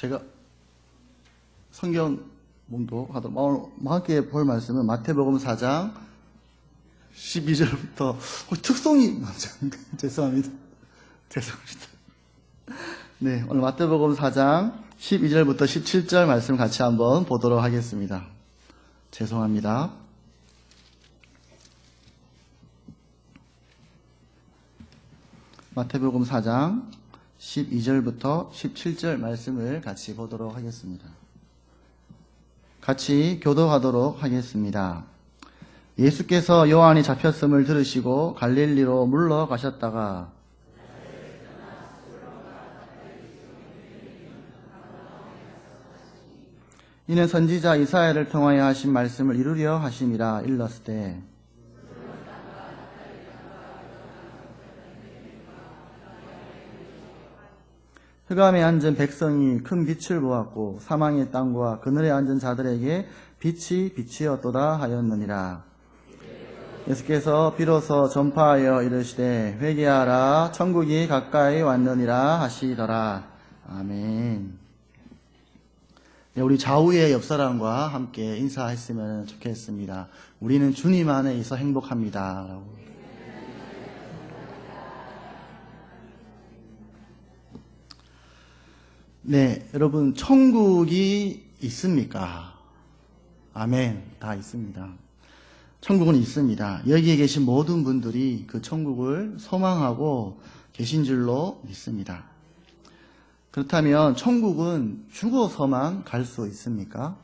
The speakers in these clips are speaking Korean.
제가 성경 봉독하도록 오늘 함께 볼 말씀은 마태복음 4장 12절부터 특송이 먼저 죄송합니다. 네, 오늘 마태복음 4장 12절부터 17절 말씀 같이 한번 보도록 하겠습니다. 죄송합니다. 마태복음 4장 12절부터 17절 말씀을 같이 보도록 하겠습니다. 같이 교도하도록 하겠습니다. 예수께서 요한이 잡혔음을 들으시고 갈릴리로 물러가셨다가 이는 선지자 이사야를 통하여 하신 말씀을 이루려 하심이라 일렀으되 흑암에 앉은 백성이 큰 빛을 보았고 사망의 땅과 그늘에 앉은 자들에게 빛이 빛이었도다 하였느니라. 예수께서 비로소 전파하여 이르시되 회개하라 천국이 가까이 왔느니라 하시더라. 아멘. 네, 우리 좌우의 옆 사람과 함께 인사했으면 좋겠습니다. 우리는 주님 안에 있어 행복합니다. 라고. 네, 여러분 천국이 있습니까? 아멘. 다 있습니다. 천국은 있습니다. 여기에 계신 모든 분들이 그 천국을 소망하고 계신 줄로 믿습니다. 그렇다면 천국은 죽어서만 갈 수 있습니까?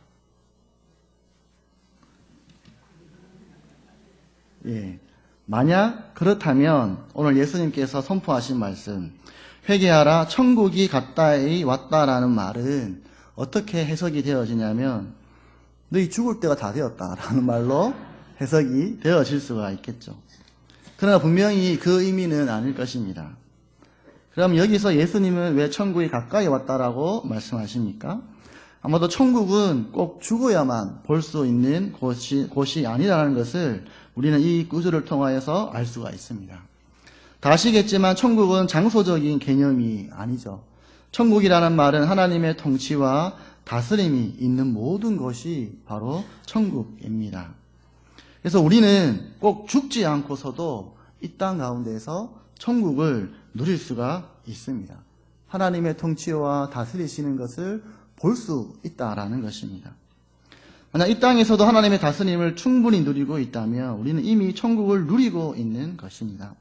예. 만약 그렇다면 오늘 예수님께서 선포하신 말씀 회개하라 천국이 가까이 왔다라는 말은 어떻게 해석이 되어지냐면 너희 죽을 때가 다 되었다라는 말로 해석이 되어질 수가 있겠죠. 그러나 분명히 그 의미는 아닐 것입니다. 그럼 여기서 예수님은 왜 천국이 가까이 왔다라고 말씀하십니까? 아마도 천국은 꼭 죽어야만 볼 수 있는 곳이 아니라는 것을 우리는 이 구절을 통하여서 알 수가 있습니다. 다 아시겠지만 천국은 장소적인 개념이 아니죠. 천국이라는 말은 하나님의 통치와 다스림이 있는 모든 것이 바로 천국입니다. 그래서 우리는 꼭 죽지 않고서도 이 땅 가운데서 천국을 누릴 수가 있습니다. 하나님의 통치와 다스리시는 것을 볼 수 있다라는 것입니다. 만약 이 땅에서도 하나님의 다스림을 충분히 누리고 있다면 우리는 이미 천국을 누리고 있는 것입니다.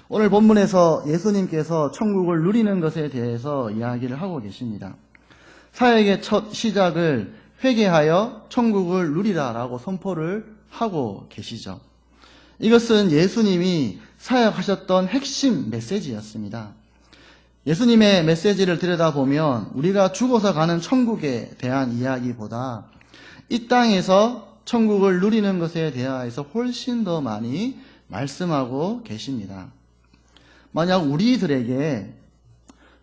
오늘 본문에서 예수님께서 천국을 누리는 것에 대해서 이야기를 하고 계십니다. 사역의 첫 시작을 회개하여 천국을 누리라라고 선포를 하고 계시죠. 이것은 예수님이 사역하셨던 핵심 메시지였습니다. 예수님의 메시지를 들여다보면 우리가 죽어서 가는 천국에 대한 이야기보다 이 땅에서 천국을 누리는 것에 대하여서 훨씬 더 많이 말씀하고 계십니다. 만약 우리들에게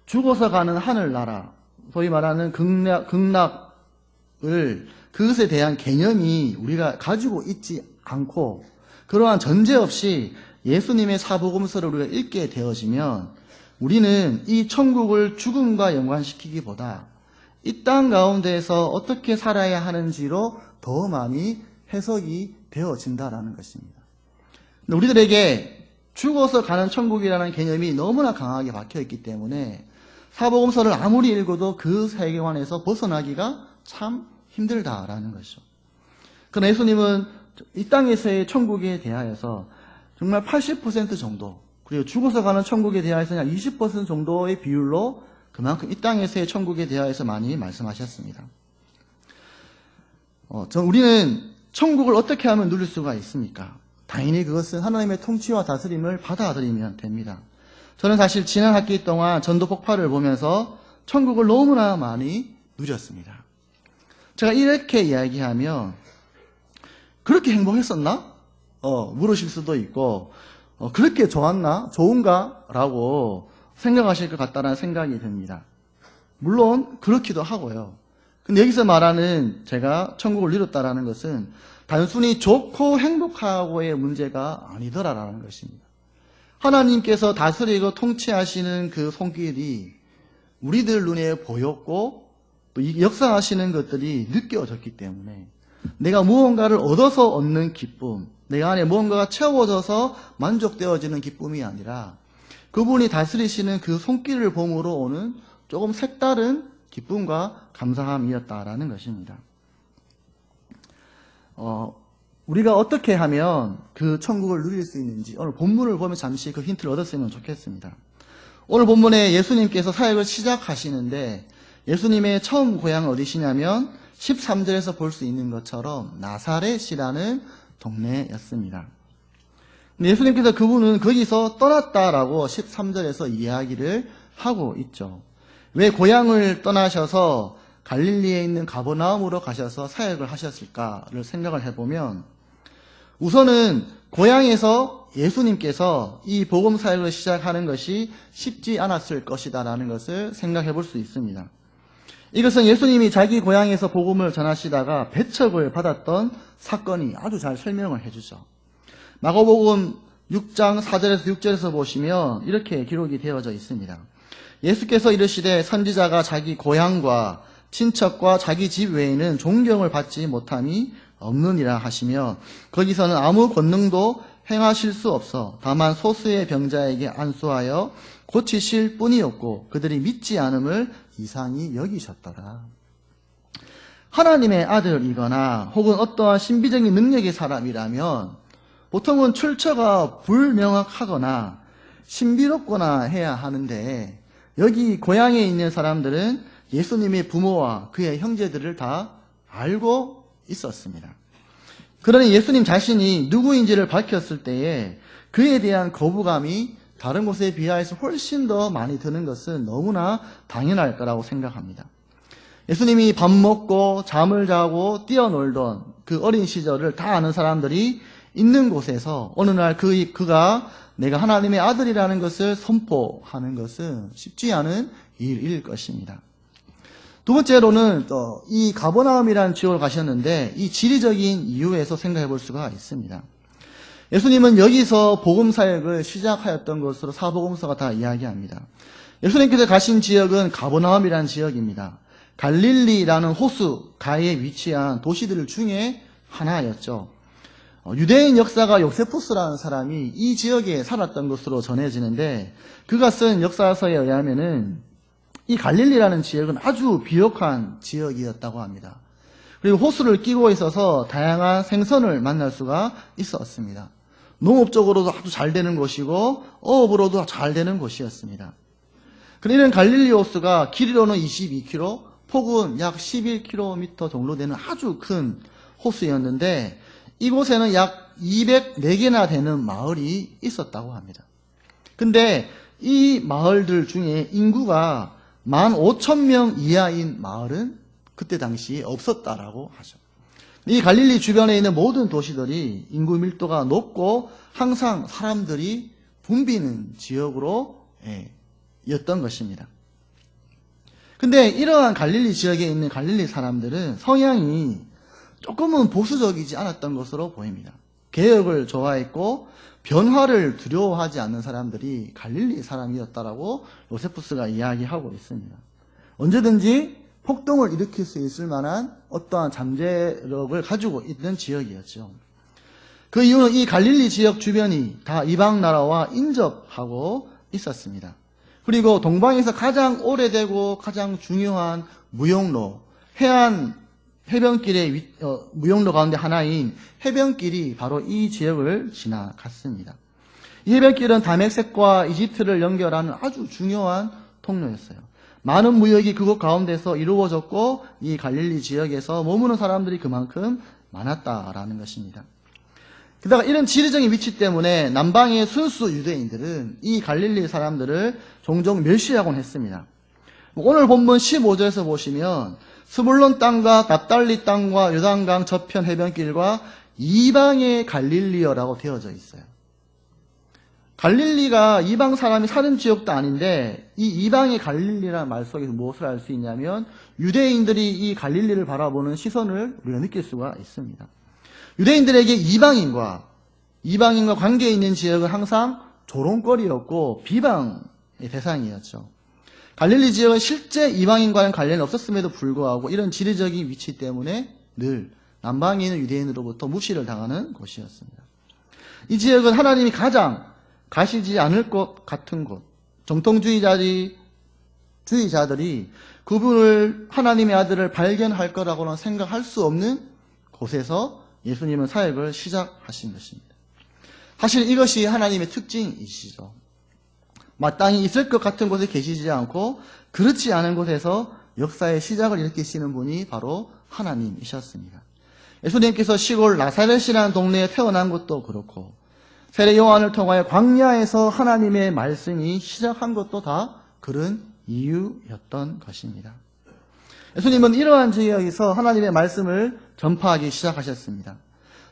죽어서 가는 하늘나라, 소위 말하는 극락을 그것에 대한 개념이 우리가 가지고 있지 않고 그러한 전제 없이 예수님의 사복음서를 우리가 읽게 되어지면 우리는 이 천국을 죽음과 연관시키기보다 이 땅 가운데에서 어떻게 살아야 하는지로 더 많이 해석이 되어진다라는 것입니다. 우리들에게 죽어서 가는 천국이라는 개념이 너무나 강하게 박혀있기 때문에 사복음서를 아무리 읽어도 그 세계관에서 벗어나기가 참 힘들다라는 것이죠. 그러나 예수님은 이 땅에서의 천국에 대하여서 정말 80% 정도, 그리고 죽어서 가는 천국에 대하여서는 20% 정도의 비율로 그만큼 이 땅에서의 천국에 대하여서 많이 말씀하셨습니다. 우리는 천국을 어떻게 하면 누릴 수가 있습니까? 당연히 그것은 하나님의 통치와 다스림을 받아들이면 됩니다. 저는 사실 지난 학기 동안 전도 폭발을 보면서 천국을 너무나 많이 누렸습니다. 제가 이렇게 이야기하면 그렇게 행복했었나? 물으실 수도 있고 그렇게 좋았나? 좋은가? 라고 생각하실 것 같다는 생각이 듭니다. 물론 그렇기도 하고요. 근데 여기서 말하는 제가 천국을 누렸다라는 것은 단순히 좋고 행복하고의 문제가 아니더라라는 것입니다. 하나님께서 다스리고 통치하시는 그 손길이 우리들 눈에 보였고 또 이 역사하시는 것들이 느껴졌기 때문에 내가 무언가를 얻어서 얻는 기쁨, 내가 안에 무언가가 채워져서 만족되어지는 기쁨이 아니라 그분이 다스리시는 그 손길을 봄으로 오는 조금 색다른 기쁨과 감사함이었다라는 것입니다. 우리가 어떻게 하면 그 천국을 누릴 수 있는지 오늘 본문을 보면 잠시 그 힌트를 얻었으면 좋겠습니다. 오늘 본문에 예수님께서 사역을 시작하시는데 예수님의 처음 고향은 어디시냐면 13절에서 볼 수 있는 것처럼 나사렛이라는 동네였습니다. 근데 예수님께서 그분은 거기서 떠났다라고 13절에서 이야기를 하고 있죠. 왜 고향을 떠나셔서 갈릴리에 있는 가버나움으로 가셔서 사역을 하셨을까를 생각을 해보면 우선은 고향에서 예수님께서 이 복음 사역을 시작하는 것이 쉽지 않았을 것이다라는 것을 생각해 볼 수 있습니다. 이것은 예수님이 자기 고향에서 복음을 전하시다가 배척을 받았던 사건이 아주 잘 설명을 해주죠. 마가복음 6장 4절에서 6절에서 보시면 이렇게 기록이 되어져 있습니다. 예수께서 이르시되 선지자가 자기 고향과 친척과 자기 집 외에는 존경을 받지 못함이 없느니라 하시며 거기서는 아무 권능도 행하실 수 없어 다만 소수의 병자에게 안수하여 고치실 뿐이었고 그들이 믿지 않음을 이상히 여기셨더라. 하나님의 아들이거나 혹은 어떠한 신비적인 능력의 사람이라면 보통은 출처가 불명확하거나 신비롭거나 해야 하는데 여기 고향에 있는 사람들은 예수님의 부모와 그의 형제들을 다 알고 있었습니다. 그러니 예수님 자신이 누구인지를 밝혔을 때에 그에 대한 거부감이 다른 곳에 비하여서 훨씬 더 많이 드는 것은 너무나 당연할 거라고 생각합니다. 예수님이 밥 먹고 잠을 자고 뛰어놀던 그 어린 시절을 다 아는 사람들이 있는 곳에서 어느 날 그가 내가 하나님의 아들이라는 것을 선포하는 것은 쉽지 않은 일일 것입니다. 두 번째로는 이 가버나움이라는 지역을 가셨는데 이 지리적인 이유에서 생각해 볼 수가 있습니다. 예수님은 여기서 복음 사역을 시작하였던 것으로 사복음서가 다 이야기합니다. 예수님께서 가신 지역은 가버나움이라는 지역입니다. 갈릴리라는 호수 가에 위치한 도시들 중에 하나였죠. 유대인 역사가 요세푸스라는 사람이 이 지역에 살았던 것으로 전해지는데 그가 쓴 역사서에 의하면은 이 갈릴리라는 지역은 아주 비옥한 지역이었다고 합니다. 그리고 호수를 끼고 있어서 다양한 생선을 만날 수가 있었습니다. 농업적으로도 아주 잘 되는 곳이고 어업으로도 잘 되는 곳이었습니다. 그리는 갈릴리 호수가 길이로는 22km, 폭은 약 11km 정도 되는 아주 큰 호수였는데 이곳에는 약 204개나 되는 마을이 있었다고 합니다. 근데 이 마을들 중에 인구가 15,000명 이하인 마을은 그때 당시에 없었다라고 하죠. 이 갈릴리 주변에 있는 모든 도시들이 인구 밀도가 높고 항상 사람들이 붐비는 지역으로 였던 것입니다. 근데 이러한 갈릴리 지역에 있는 갈릴리 사람들은 성향이 조금은 보수적이지 않았던 것으로 보입니다. 개혁을 좋아했고 변화를 두려워하지 않는 사람들이 갈릴리 사람이었다라고 요세푸스가 이야기하고 있습니다. 언제든지 폭동을 일으킬 수 있을 만한 어떠한 잠재력을 가지고 있는 지역이었죠. 그 이유는 이 갈릴리 지역 주변이 다 이방 나라와 인접하고 있었습니다. 그리고 동방에서 가장 오래되고 가장 중요한 무용로, 해변길의 무용로 가운데 하나인 해변길이 바로 이 지역을 지나갔습니다. 이 해변길은 다메섹과 이집트를 연결하는 아주 중요한 통로였어요. 많은 무역이 그곳 가운데서 이루어졌고 이 갈릴리 지역에서 머무는 사람들이 그만큼 많았다라는 것입니다. 게다가 이런 지리적인 위치 때문에 남방의 순수 유대인들은 이 갈릴리 사람들을 종종 멸시하곤 했습니다. 오늘 본문 15절에서 보시면 스불론 땅과 납달리 땅과 요단강 저편 해변길과 이방의 갈릴리어라고 되어져 있어요. 갈릴리가 이방 사람이 사는 지역도 아닌데 이 이방의 갈릴리라는 말 속에서 무엇을 알 수 있냐면 유대인들이 이 갈릴리를 바라보는 시선을 우리가 느낄 수가 있습니다. 유대인들에게 이방인과 관계에 있는 지역은 항상 조롱거리였고 비방의 대상이었죠. 갈릴리 지역은 실제 이방인과는 관련이 없었음에도 불구하고 이런 지리적인 위치 때문에 늘 남방에 있는 유대인으로부터 무시를 당하는 곳이었습니다. 이 지역은 하나님이 가장 가시지 않을 것 같은 곳, 정통주의자들이 그분을, 하나님의 아들을 발견할 거라고는 생각할 수 없는 곳에서 예수님은 사역을 시작하신 것입니다. 사실 이것이 하나님의 특징이시죠. 마땅히 있을 것 같은 곳에 계시지 않고 그렇지 않은 곳에서 역사의 시작을 일으키시는 분이 바로 하나님이셨습니다. 예수님께서 시골 나사렛이라는 동네에 태어난 것도 그렇고 세례 요한을 통하여 광야에서 하나님의 말씀이 시작한 것도 다 그런 이유였던 것입니다. 예수님은 이러한 지역에서 하나님의 말씀을 전파하기 시작하셨습니다.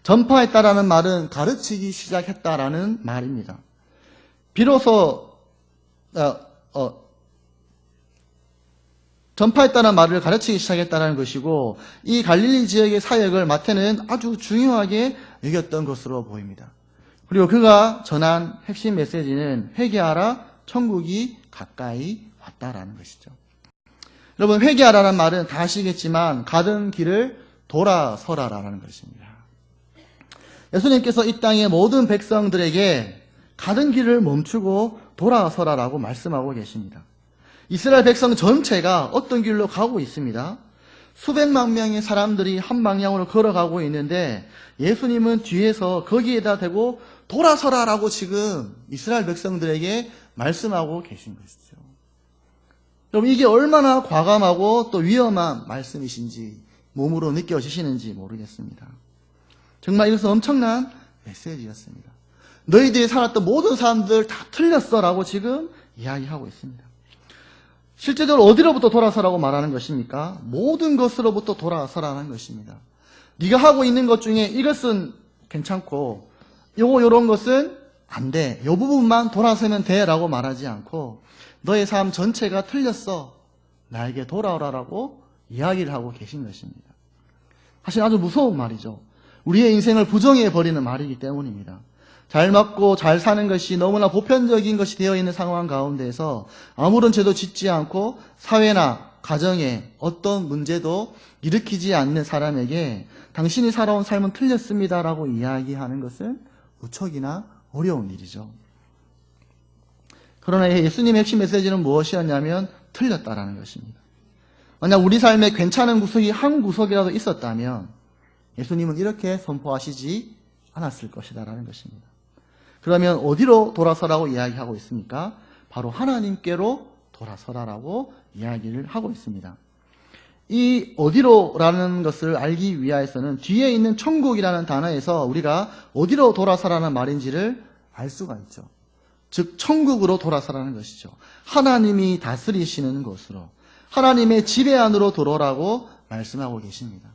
전파했다라는 말은 가르치기 시작했다라는 말입니다. 비로소 전파했다는 말을 가르치기 시작했다는 것이고, 이 갈릴리 지역의 사역을 마태는 아주 중요하게 여겼던 것으로 보입니다. 그리고 그가 전한 핵심 메시지는 회개하라, 천국이 가까이 왔다라는 것이죠. 여러분, 회개하라는 말은 다 아시겠지만 가던 길을 돌아서라라는 것입니다. 예수님께서 이 땅의 모든 백성들에게 가던 길을 멈추고 돌아서라라고 말씀하고 계십니다. 이스라엘 백성 전체가 어떤 길로 가고 있습니다. 수백만 명의 사람들이 한 방향으로 걸어가고 있는데 예수님은 뒤에서 거기에다 대고 돌아서라라고 지금 이스라엘 백성들에게 말씀하고 계신 것이죠. 여러분, 이게 얼마나 과감하고 또 위험한 말씀이신지 몸으로 느껴지시는지 모르겠습니다. 정말 이것은 엄청난 메시지였습니다. 너희들이 살았던 모든 사람들 다 틀렸어라고 지금 이야기하고 있습니다. 실제적으로 어디로부터 돌아서라고 말하는 것입니까? 모든 것으로부터 돌아서라는 것입니다. 네가 하고 있는 것 중에 이것은 괜찮고 요런 것은 안 돼. 요 부분만 돌아서면 돼 라고 말하지 않고 너의 삶 전체가 틀렸어. 나에게 돌아오라라고 이야기를 하고 계신 것입니다. 사실 아주 무서운 말이죠. 우리의 인생을 부정해버리는 말이기 때문입니다. 잘 먹고 잘 사는 것이 너무나 보편적인 것이 되어 있는 상황 가운데서 아무런 죄도 짓지 않고 사회나 가정에 어떤 문제도 일으키지 않는 사람에게 당신이 살아온 삶은 틀렸습니다라고 이야기하는 것은 무척이나 어려운 일이죠. 그러나 예수님의 핵심 메시지는 무엇이었냐면 틀렸다라는 것입니다. 만약 우리 삶에 괜찮은 구석이 한 구석이라도 있었다면 예수님은 이렇게 선포하시지 않았을 것이다라는 것입니다. 그러면 어디로 돌아서라고 이야기하고 있습니까? 바로 하나님께로 돌아서라라고 이야기를 하고 있습니다. 이 어디로라는 것을 알기 위해서는 뒤에 있는 천국이라는 단어에서 우리가 어디로 돌아서라는 말인지를 알 수가 있죠. 즉 천국으로 돌아서라는 것이죠. 하나님이 다스리시는 곳으로, 하나님의 지배 안으로 들어오라고 말씀하고 계십니다.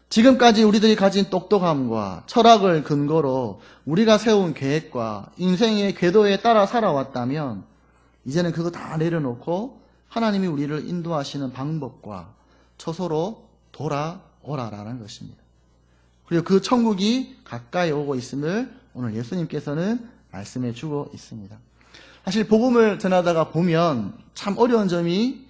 지금까지 우리들이 가진 똑똑함과 철학을 근거로 우리가 세운 계획과 인생의 궤도에 따라 살아왔다면 이제는 그거 다 내려놓고 하나님이 우리를 인도하시는 방법과 처소로 돌아오라라는 것입니다. 그리고 그 천국이 가까이 오고 있음을 오늘 예수님께서는 말씀해 주고 있습니다. 사실 복음을 전하다가 보면 참 어려운 점이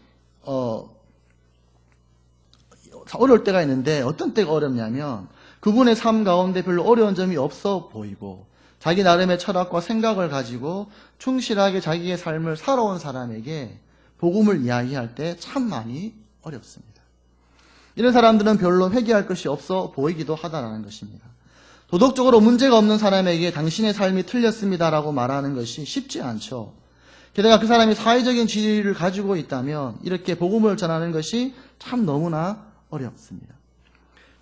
어려울 때가 있는데 어떤 때가 어렵냐면 그분의 삶 가운데 별로 어려운 점이 없어 보이고 자기 나름의 철학과 생각을 가지고 충실하게 자기의 삶을 살아온 사람에게 복음을 이야기할 때 참 많이 어렵습니다. 이런 사람들은 별로 회개할 것이 없어 보이기도 하다라는 것입니다. 도덕적으로 문제가 없는 사람에게 당신의 삶이 틀렸습니다라고 말하는 것이 쉽지 않죠. 게다가 그 사람이 사회적인 지위를 가지고 있다면 이렇게 복음을 전하는 것이 참 너무나 어렵습니다.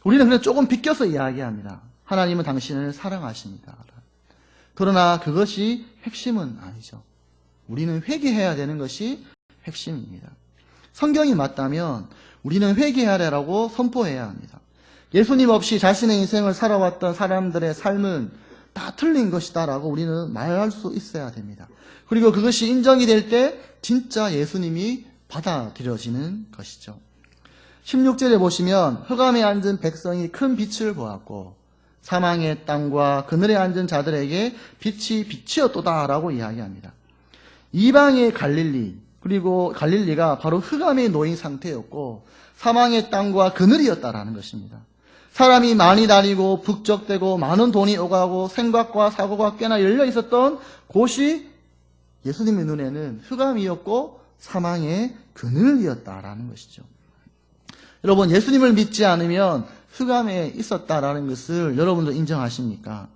우리는 그냥 조금 비껴서 이야기합니다. 하나님은 당신을 사랑하십니다. 그러나 그것이 핵심은 아니죠. 우리는 회개해야 되는 것이 핵심입니다. 성경이 맞다면 우리는 회개하라고 선포해야 합니다. 예수님 없이 자신의 인생을 살아왔던 사람들의 삶은 다 틀린 것이다라고 우리는 말할 수 있어야 됩니다. 그리고 그것이 인정이 될 때 진짜 예수님이 받아들여지는 것이죠. 16절에 보시면 흑암에 앉은 백성이 큰 빛을 보았고 사망의 땅과 그늘에 앉은 자들에게 빛이 빛이었도다 라고 이야기합니다. 이방의 갈릴리, 그리고 갈릴리가 바로 흑암에 놓인 상태였고 사망의 땅과 그늘이었다라는 것입니다. 사람이 많이 다니고 북적대고 많은 돈이 오가고 생각과 사고가 꽤나 열려 있었던 곳이 예수님의 눈에는 흑암이었고 사망의 그늘이었다라는 것이죠. 여러분, 예수님을 믿지 않으면 흑암에 있었다라는 것을 여러분도 인정하십니까?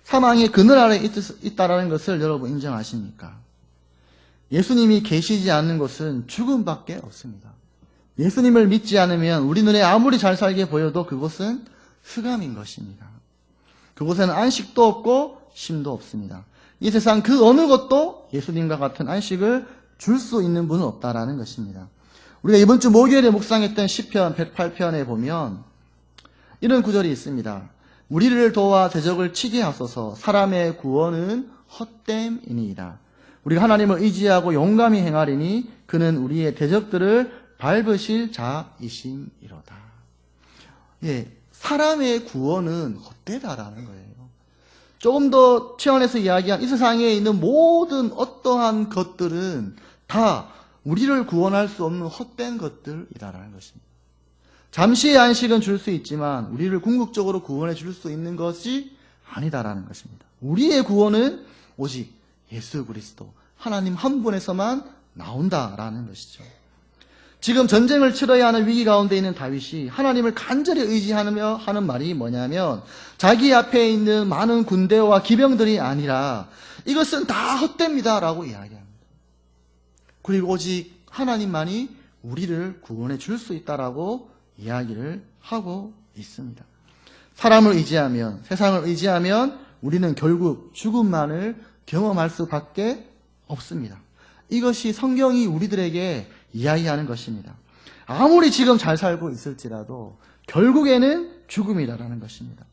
사망의 그늘 아래 있다라는 것을 여러분 인정하십니까? 예수님이 계시지 않는 곳은 죽음밖에 없습니다. 예수님을 믿지 않으면 우리 눈에 아무리 잘 살게 보여도 그곳은 흑암인 것입니다. 그곳에는 안식도 없고 쉼도 없습니다. 이 세상 그 어느 것도 예수님과 같은 안식을 줄 수 있는 분은 없다라는 것입니다. 우리가 이번 주 목요일에 묵상했던 시편 108편에 보면 이런 구절이 있습니다. 우리를 도와 대적을 치게 하소서. 사람의 구원은 헛됨이니이다. 우리가 하나님을 의지하고 용감히 행하리니 그는 우리의 대적들을 밟으실 자이심이로다. 예, 사람의 구원은 헛되다라는 거예요. 조금 더 치환해서 이야기한 이 세상에 있는 모든 어떠한 것들은 다 우리를 구원할 수 없는 헛된 것들이다라는 것입니다. 잠시의 안식은 줄 수 있지만 우리를 궁극적으로 구원해 줄 수 있는 것이 아니다라는 것입니다. 우리의 구원은 오직 예수 그리스도 하나님 한 분에서만 나온다라는 것이죠. 지금 전쟁을 치러야 하는 위기 가운데 있는 다윗이 하나님을 간절히 의지하며 하는 말이 뭐냐면 자기 앞에 있는 많은 군대와 기병들이 아니라 이것은 다 헛됩니다라고 이야기합니다. 그리고 오직 하나님만이 우리를 구원해 줄 수 있다라고 이야기를 하고 있습니다. 사람을 의지하면, 세상을 의지하면 우리는 결국 죽음만을 경험할 수밖에 없습니다. 이것이 성경이 우리들에게 이야기하는 것입니다. 아무리 지금 잘 살고 있을지라도 결국에는 죽음이라는 것입니다.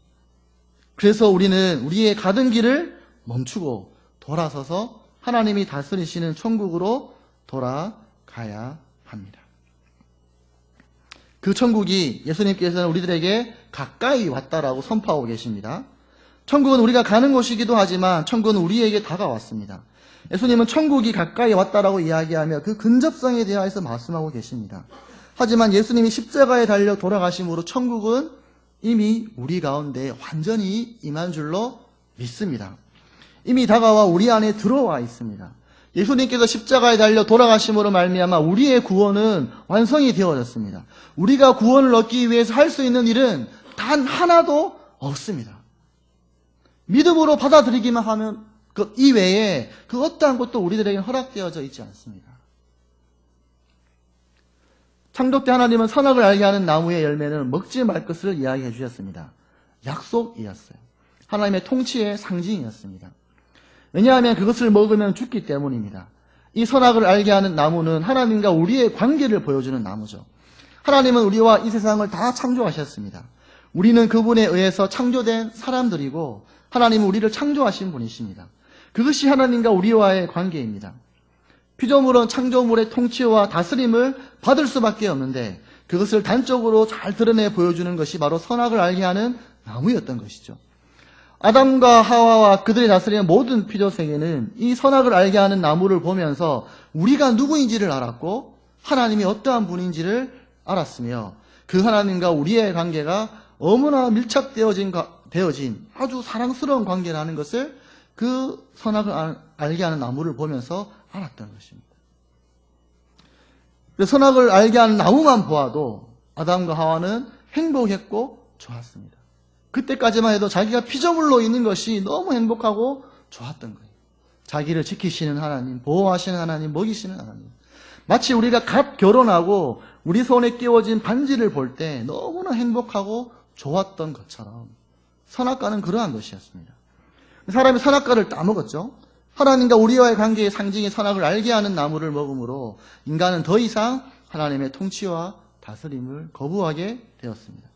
그래서 우리는 우리의 가던 길을 멈추고 돌아서서 하나님이 다스리시는 천국으로 돌아가야 합니다. 그 천국이 예수님께서는 우리들에게 가까이 왔다라고 선포하고 계십니다. 천국은 우리가 가는 곳이기도 하지만 천국은 우리에게 다가왔습니다. 예수님은 천국이 가까이 왔다라고 이야기하며 그 근접성에 대해서 말씀하고 계십니다. 하지만 예수님이 십자가에 달려 돌아가심으로 천국은 이미 우리 가운데 완전히 임한 줄로 믿습니다. 이미 다가와 우리 안에 들어와 있습니다. 예수님께서 십자가에 달려 돌아가심으로 말미암아 우리의 구원은 완성이 되어졌습니다. 우리가 구원을 얻기 위해서 할 수 있는 일은 단 하나도 없습니다. 믿음으로 받아들이기만 하면 그 이외에 그 어떠한 것도 우리들에게 허락되어져 있지 않습니다. 창조 때 하나님은 선악을 알게 하는 나무의 열매는 먹지 말 것을 이야기해 주셨습니다. 약속이었어요. 하나님의 통치의 상징이었습니다. 왜냐하면 그것을 먹으면 죽기 때문입니다. 이 선악을 알게 하는 나무는 하나님과 우리의 관계를 보여주는 나무죠. 하나님은 우리와 이 세상을 다 창조하셨습니다. 우리는 그분에 의해서 창조된 사람들이고 하나님은 우리를 창조하신 분이십니다. 그것이 하나님과 우리와의 관계입니다. 피조물은 창조물의 통치와 다스림을 받을 수밖에 없는데 그것을 단적으로 잘 드러내 보여주는 것이 바로 선악을 알게 하는 나무였던 것이죠. 아담과 하와와 그들의 다스리는 모든 피조세계는 이 선악을 알게 하는 나무를 보면서 우리가 누구인지를 알았고 하나님이 어떠한 분인지를 알았으며 그 하나님과 우리의 관계가 너무나 밀착되어진 아주 사랑스러운 관계라는 것을 그 선악을 알게 하는 나무를 보면서 알았던 것입니다. 선악을 알게 하는 나무만 보아도 아담과 하와는 행복했고 좋았습니다. 그때까지만 해도 자기가 피조물로 있는 것이 너무 행복하고 좋았던 거예요. 자기를 지키시는 하나님, 보호하시는 하나님, 먹이시는 하나님. 마치 우리가 갓 결혼하고 우리 손에 끼워진 반지를 볼 때 너무나 행복하고 좋았던 것처럼 선악과는 그러한 것이었습니다. 사람이 선악과를 따먹었죠. 하나님과 우리와의 관계의 상징이 선악을 알게 하는 나무를 먹음으로 인간은 더 이상 하나님의 통치와 다스림을 거부하게 되었습니다.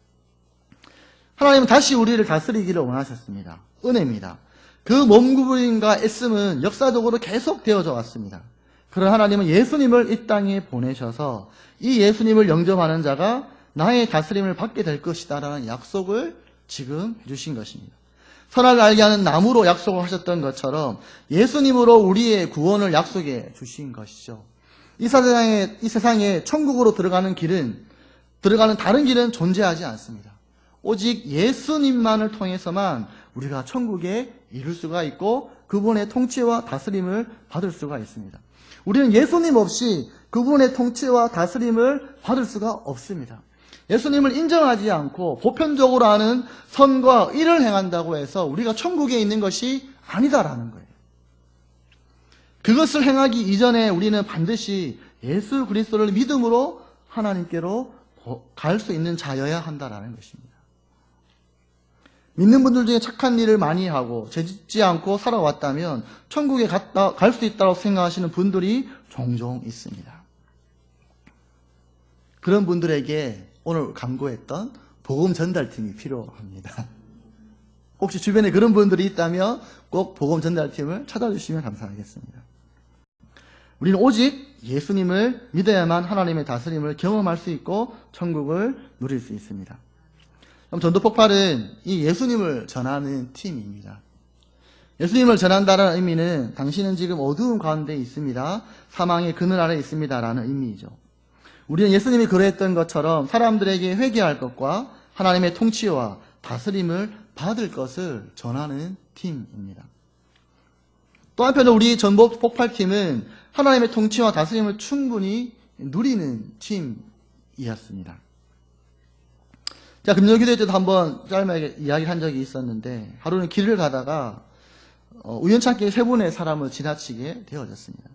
하나님은 다시 우리를 다스리기를 원하셨습니다. 은혜입니다. 그 몸부림과 애씀은 역사적으로 계속 되어져 왔습니다. 그런 하나님은 예수님을 이 땅에 보내셔서 이 예수님을 영접하는 자가 나의 다스림을 받게 될 것이다 라는 약속을 지금 해주신 것입니다. 선악을 알게 하는 나무로 약속을 하셨던 것처럼 예수님으로 우리의 구원을 약속해 주신 것이죠. 이 세상에 천국으로 들어가는 다른 길은 존재하지 않습니다. 오직 예수님만을 통해서만 우리가 천국에 이룰 수가 있고 그분의 통치와 다스림을 받을 수가 있습니다. 우리는 예수님 없이 그분의 통치와 다스림을 받을 수가 없습니다. 예수님을 인정하지 않고 보편적으로 하는 선과 의를 행한다고 해서 우리가 천국에 있는 것이 아니다라는 거예요. 그것을 행하기 이전에 우리는 반드시 예수 그리스도를 믿음으로 하나님께로 갈 수 있는 자여야 한다라는 것입니다. 믿는 분들 중에 착한 일을 많이 하고 죄짓지 않고 살아왔다면 천국에 갈 수 있다고 생각하시는 분들이 종종 있습니다. 그런 분들에게 오늘 강구했던 복음 전달팀이 필요합니다. 혹시 주변에 그런 분들이 있다면 꼭 복음 전달팀을 찾아주시면 감사하겠습니다. 우리는 오직 예수님을 믿어야만 하나님의 다스림을 경험할 수 있고 천국을 누릴 수 있습니다. 그럼 전도폭발은 이 예수님을 전하는 팀입니다. 예수님을 전한다는 의미는 당신은 지금 어두운 가운데 있습니다. 사망의 그늘 아래 있습니다. 라는 의미이죠. 우리는 예수님이 그러했던 것처럼 사람들에게 회개할 것과 하나님의 통치와 다스림을 받을 것을 전하는 팀입니다. 또 한편 우리 전도폭발팀은 하나님의 통치와 다스림을 충분히 누리는 팀이었습니다. 자, 금요기도회 때도 한번 짧게 이야기를 한 적이 있었는데 하루는 길을 가다가 우연찮게 세 분의 사람을 지나치게 되어졌습니다.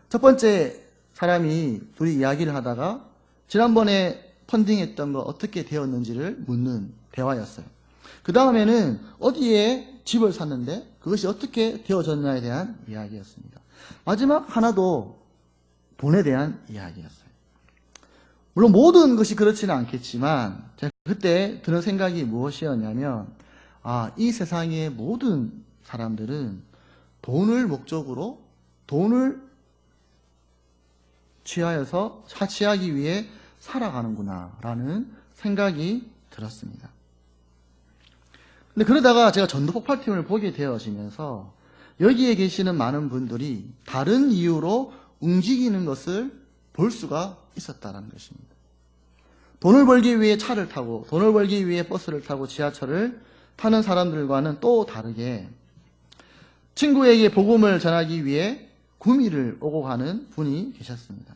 첫 번째 사람이 둘이 이야기를 하다가 지난번에 펀딩했던 거 어떻게 되었는지를 묻는 대화였어요. 그 다음에는 어디에 집을 샀는데 그것이 어떻게 되어졌냐에 대한 이야기였습니다. 마지막 하나도 돈에 대한 이야기였어요. 물론 모든 것이 그렇지는 않겠지만 제가 그때 드는 생각이 무엇이었냐면 이 세상의 모든 사람들은 돈을 목적으로 돈을 취하기 위해 살아가는구나 라는 생각이 들었습니다. 근데 그러다가 제가 전도폭발팀을 보게 되어지면서 여기에 계시는 많은 분들이 다른 이유로 움직이는 것을 볼 수가 있었다는 것입니다. 돈을 벌기 위해 차를 타고 돈을 벌기 위해 버스를 타고 지하철을 타는 사람들과는 또 다르게 친구에게 복음을 전하기 위해 구미를 오고 가는 분이 계셨습니다.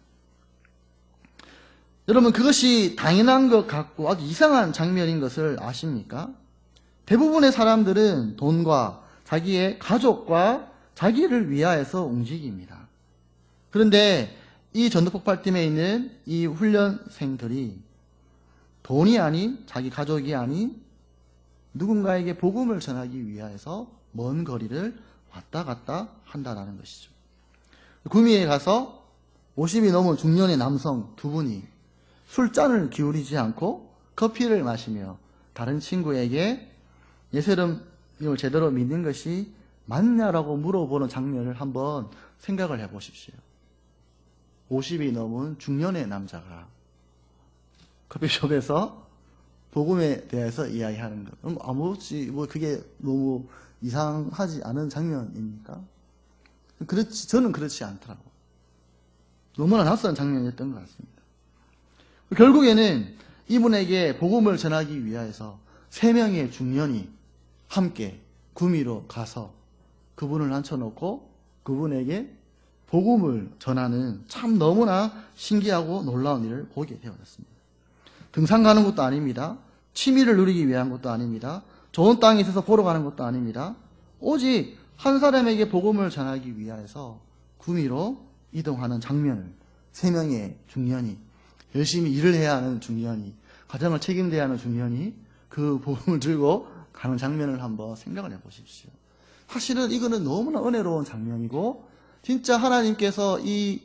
여러분 그것이 당연한 것 같고 아주 이상한 장면인 것을 아십니까? 대부분의 사람들은 돈과 자기의 가족과 자기를 위하여서 움직입니다. 그런데 이 전도폭발팀에 있는 이 훈련생들이 돈이 아닌 자기 가족이 아닌 누군가에게 복음을 전하기 위하여서 먼 거리를 왔다 갔다 한다라는 것이죠. 구미에 가서 50이 넘은 중년의 남성 두 분이 술잔을 기울이지 않고 커피를 마시며 다른 친구에게 예수님을 제대로 믿는 것이 맞냐라고 물어보는 장면을 한번 생각을 해보십시오. 50이 넘은 중년의 남자가 커피숍에서 복음에 대해서 이야기하는 것. 그게 너무 이상하지 않은 장면입니까? 저는 그렇지 않더라고. 너무나 낯선 장면이었던 것 같습니다. 결국에는 이분에게 복음을 전하기 위하여서 3명의 중년이 함께 구미로 가서 그분을 앉혀놓고 그분에게 복음을 전하는 참 너무나 신기하고 놀라운 일을 보게 되어졌습니다. 등산 가는 것도 아닙니다. 취미를 누리기 위한 것도 아닙니다. 좋은 땅에 있어서 보러 가는 것도 아닙니다. 오직 한 사람에게 복음을 전하기 위하여서 구미로 이동하는 장면을 3명의 중년이 열심히 일을 해야 하는 중년이 가정을 책임져야 하는 중년이 그 복음을 들고 가는 장면을 한번 생각을 해보십시오. 사실은 이거는 너무나 은혜로운 장면이고 진짜 하나님께서 이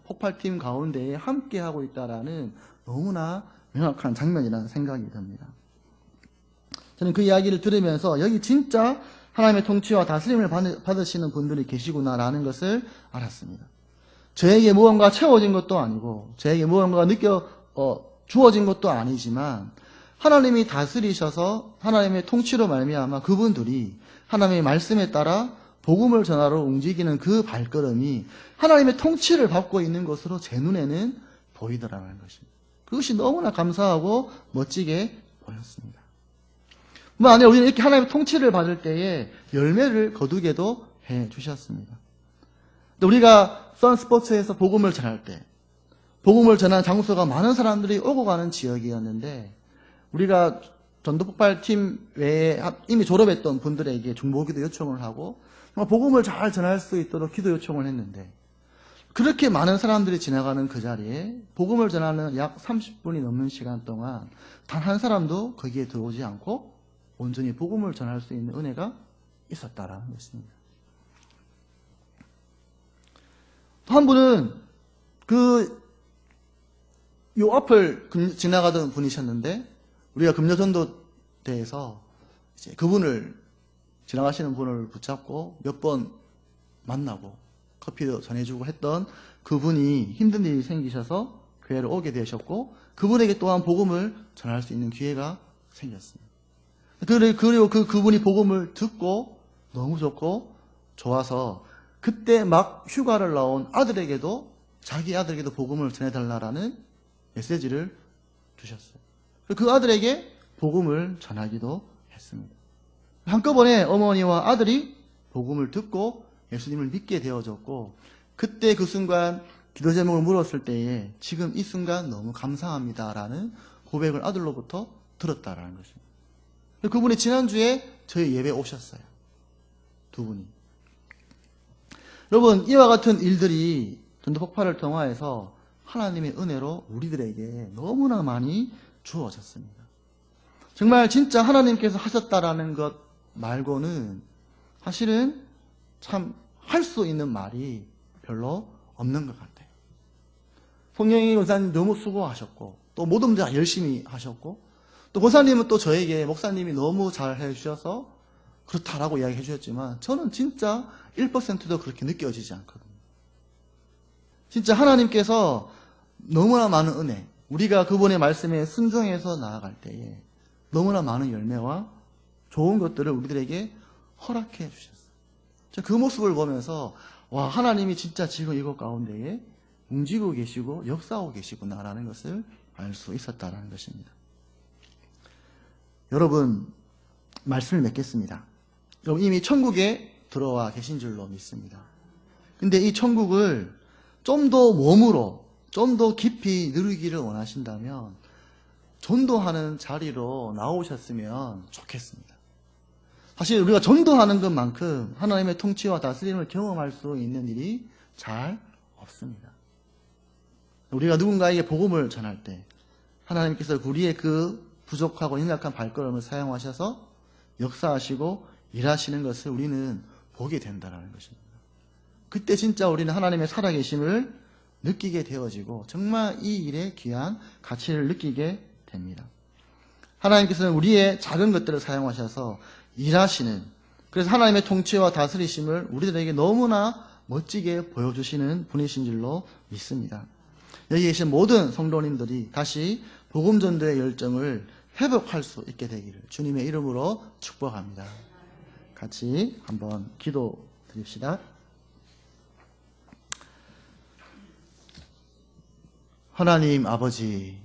폭발팀 가운데에 함께하고 있다라는 너무나 명확한 장면이라는 생각이 듭니다. 저는 그 이야기를 들으면서 여기 진짜 하나님의 통치와 다스림을 받으시는 분들이 계시구나라는 것을 알았습니다. 저에게 무언가 채워진 것도 아니고 저에게 무언가 주어진 것도 아니지만 하나님이 다스리셔서 하나님의 통치로 말미암아 그분들이 하나님의 말씀에 따라 복음을 전하러 움직이는 그 발걸음이 하나님의 통치를 받고 있는 것으로 제 눈에는 보이더라는 것입니다. 그것이 너무나 감사하고 멋지게 보였습니다. 아니요, 우리는 이렇게 하나님의 통치를 받을 때에 열매를 거두게도 해 주셨습니다. 우리가 선스포츠에서 복음을 전할 때, 복음을 전하는 장소가 많은 사람들이 오고 가는 지역이었는데, 우리가 전도폭발팀 외에 이미 졸업했던 분들에게 중보기도 요청을 하고, 복음을 잘 전할 수 있도록 기도 요청을 했는데, 그렇게 많은 사람들이 지나가는 그 자리에 복음을 전하는 약 30분이 넘는 시간 동안 단 한 사람도 거기에 들어오지 않고 온전히 복음을 전할 수 있는 은혜가 있었다라는 것입니다. 또 한 분은 요 앞을 지나가던 분이셨는데, 우리가 금요전도대에서 이제 그분을, 지나가시는 분을 붙잡고 몇 번 만나고 커피도 전해주고 했던 그분이 힘든 일이 생기셔서 교회를 오게 되셨고, 그분에게 또한 복음을 전할 수 있는 기회가 생겼습니다. 그리고 그분이 복음을 듣고 너무 좋고 좋아서 그때 막 휴가를 나온 아들에게도, 자기 아들에게도 복음을 전해달라라는 메시지를 주셨어요. 그 아들에게 복음을 전하기도 했습니다. 한꺼번에 어머니와 아들이 복음을 듣고 예수님을 믿게 되어졌고, 그때 그 순간 기도 제목을 물었을 때에 지금 이 순간 너무 감사합니다라는 고백을 아들로부터 들었다라는 것입니다. 그분이 지난주에 저희 예배에 오셨어요. 두 분이. 여러분, 이와 같은 일들이 전도폭발을 통하여서 하나님의 은혜로 우리들에게 너무나 많이 주어졌습니다. 정말 진짜 하나님께서 하셨다라는 것 말고는 사실은 참 할 수 있는 말이 별로 없는 것 같아요. 송영희 권사님 너무 수고하셨고, 또 모든 다 열심히 하셨고, 또 권사님은 또 저에게 목사님이 너무 잘 해주셔서 그렇다라고 이야기해 주셨지만, 저는 진짜 1%도 그렇게 느껴지지 않거든요. 진짜 하나님께서 너무나 많은 은혜, 우리가 그분의 말씀에 순종해서 나아갈 때에 너무나 많은 열매와 좋은 것들을 우리들에게 허락해 주셨어요. 그 모습을 보면서 와, 하나님이 진짜 지금 이곳 가운데에 움직이고 계시고 역사하고 계시구나라는 것을 알 수 있었다는 것입니다. 여러분, 말씀을 맺겠습니다. 여러분, 이미 천국에 들어와 계신 줄로 믿습니다. 근데 이 천국을 좀 더 몸으로, 좀 더 깊이 누리기를 원하신다면 전도하는 자리로 나오셨으면 좋겠습니다. 사실 우리가 전도하는 것만큼 하나님의 통치와 다스림을 경험할 수 있는 일이 잘 없습니다. 우리가 누군가에게 복음을 전할 때 하나님께서 우리의 그 부족하고 연약한 발걸음을 사용하셔서 역사하시고 일하시는 것을 우리는 보게 된다는 것입니다. 그때 진짜 우리는 하나님의 살아계심을 느끼게 되어지고 정말 이 일의 귀한 가치를 느끼게 됩니다. 하나님께서는 우리의 작은 것들을 사용하셔서 일하시는, 그래서 하나님의 통치와 다스리심을 우리들에게 너무나 멋지게 보여주시는 분이신 줄로 믿습니다. 여기 계신 모든 성도님들이 다시 복음전도의 열정을 회복할 수 있게 되기를 주님의 이름으로 축복합니다. 같이 한번 기도 드립시다. 하나님 아버지,